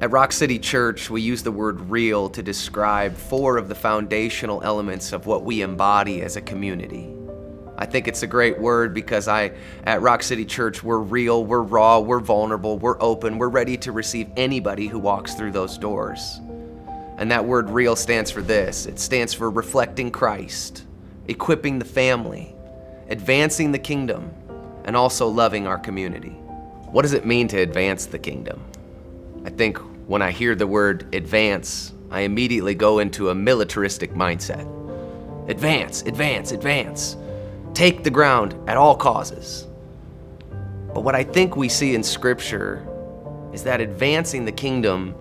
At Rock City Church, we use the word real to describe 4 of the foundational elements of what we embody as a community. I think it's a great word because at Rock City Church, we're real, we're raw, we're vulnerable, we're open, we're ready to receive anybody who walks through those doors. And that word real stands for this. It stands for reflecting Christ, equipping the family, advancing the kingdom, and also loving our community. What does it mean to advance the kingdom? I think when I hear the word advance, I immediately go into a militaristic mindset. Advance, advance, advance. Take the ground at all causes. But what I think we see in Scripture is that advancing the kingdom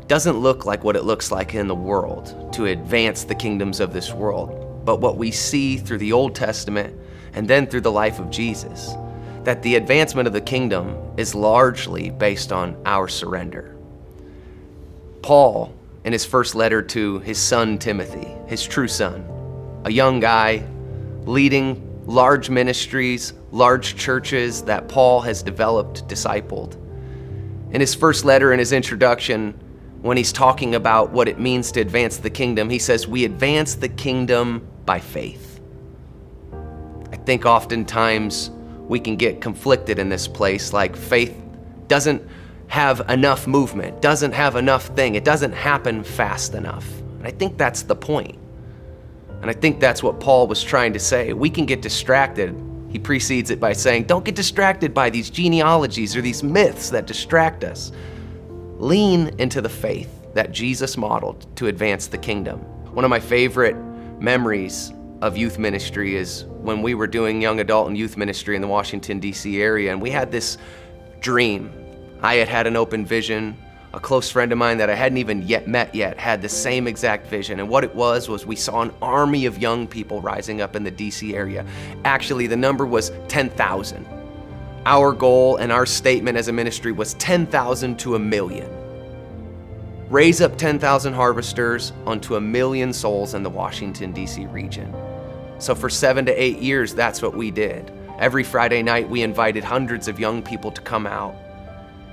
doesn't look like what it looks like in the world, to advance the kingdoms of this world, but what we see through the Old Testament and then through the life of Jesus, that the advancement of the kingdom is largely based on our surrender. Paul, in his first letter to his son Timothy, his true son, a young guy leading large ministries, large churches that Paul has developed, discipled. In his first letter, in his introduction, when he's talking about what it means to advance the kingdom, he says, we advance the kingdom by faith. I think oftentimes we can get conflicted in this place, like faith doesn't have enough movement, doesn't have enough thing, it doesn't happen fast enough. And I think that's the point. And I think that's what Paul was trying to say. We can get distracted. He precedes it by saying, don't get distracted by these genealogies or these myths that distract us. Lean into the faith that Jesus modeled to advance the kingdom. One of my favorite memories of youth ministry is when we were doing young adult and youth ministry in the Washington, D.C. area, and we had this dream. I had an open vision. A close friend of mine that I hadn't even met yet had the same exact vision. And what it was we saw an army of young people rising up in the DC area. Actually, the number was 10,000. Our goal and our statement as a ministry was 10,000 to 1 million. Raise up 10,000 harvesters onto 1 million souls in the Washington, D.C. region. So for 7 to 8 years, that's what we did. Every Friday night, we invited hundreds of young people to come out.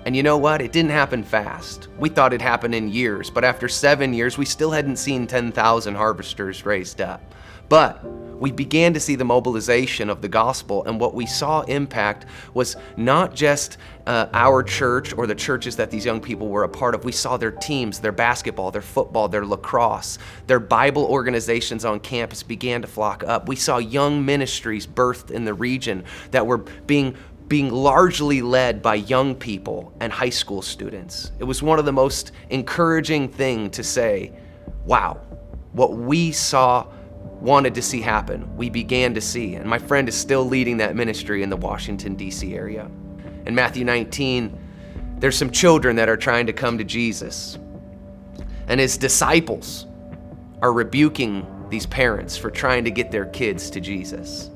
And you know what? It didn't happen fast. We thought it'd happen in years, but after 7 years, we still hadn't seen 10,000 harvesters raised up. But we began to see the mobilization of the gospel, and what we saw impact was not just our church or the churches that these young people were a part of. We saw their teams, their basketball, their football, their lacrosse, their Bible organizations on campus began to flock up. We saw young ministries birthed in the region that were being largely led by young people and high school students. It was one of the most encouraging things to say, wow, what we wanted to see happen, we began to see. And my friend is still leading that ministry in the Washington, D.C. area. In Matthew 19, there's some children that are trying to come to Jesus. And his disciples are rebuking these parents for trying to get their kids to Jesus.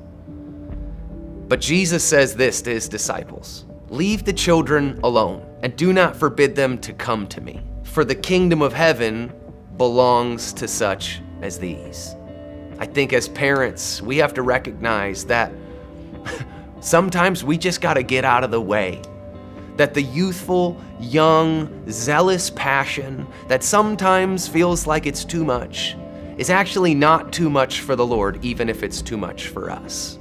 But Jesus says this to his disciples, leave the children alone and do not forbid them to come to me, for the kingdom of heaven belongs to such as these. I think as parents, we have to recognize that sometimes we just got to get out of the way. That the youthful, young, zealous passion that sometimes feels like it's too much is actually not too much for the Lord, even if it's too much for us.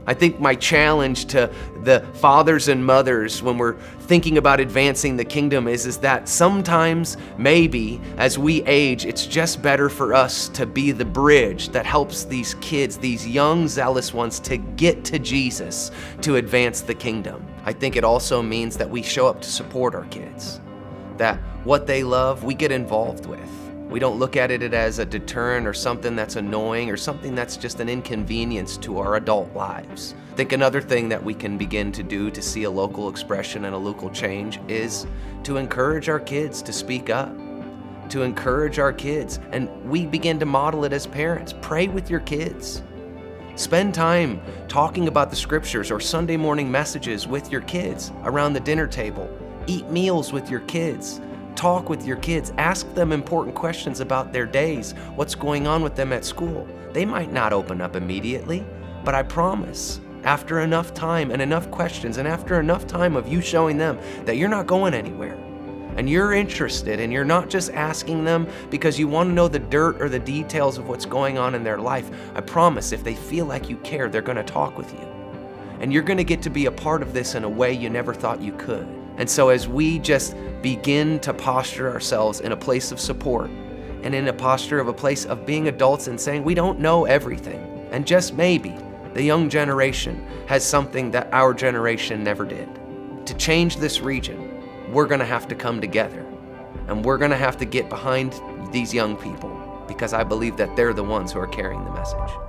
I think my challenge to the fathers and mothers when we're thinking about advancing the kingdom is that sometimes, maybe, as we age, it's just better for us to be the bridge that helps these kids, these young, zealous ones, to get to Jesus, to advance the kingdom. I think it also means that we show up to support our kids, that what they love, we get involved with. We don't look at it as a deterrent or something that's annoying or something that's just an inconvenience to our adult lives. I think another thing that we can begin to do to see a local expression and a local change is to encourage our kids to speak up, to encourage our kids. And we begin to model it as parents. Pray with your kids. Spend time talking about the scriptures or Sunday morning messages with your kids around the dinner table. Eat meals with your kids. Talk with your kids. Ask them important questions about their days, what's going on with them at school. They might not open up immediately, but I promise, after enough time and enough questions and after enough time of you showing them that you're not going anywhere, and you're interested and you're not just asking them because you want to know the dirt or the details of what's going on in their life, I promise if they feel like you care, they're going to talk with you. And you're going to get to be a part of this in a way you never thought you could. And so as we just begin to posture ourselves in a place of support and in a posture of a place of being adults and saying we don't know everything, and just maybe the young generation has something that our generation never did. To change this region, we're going to have to come together, and we're going to have to get behind these young people, because I believe that they're the ones who are carrying the message.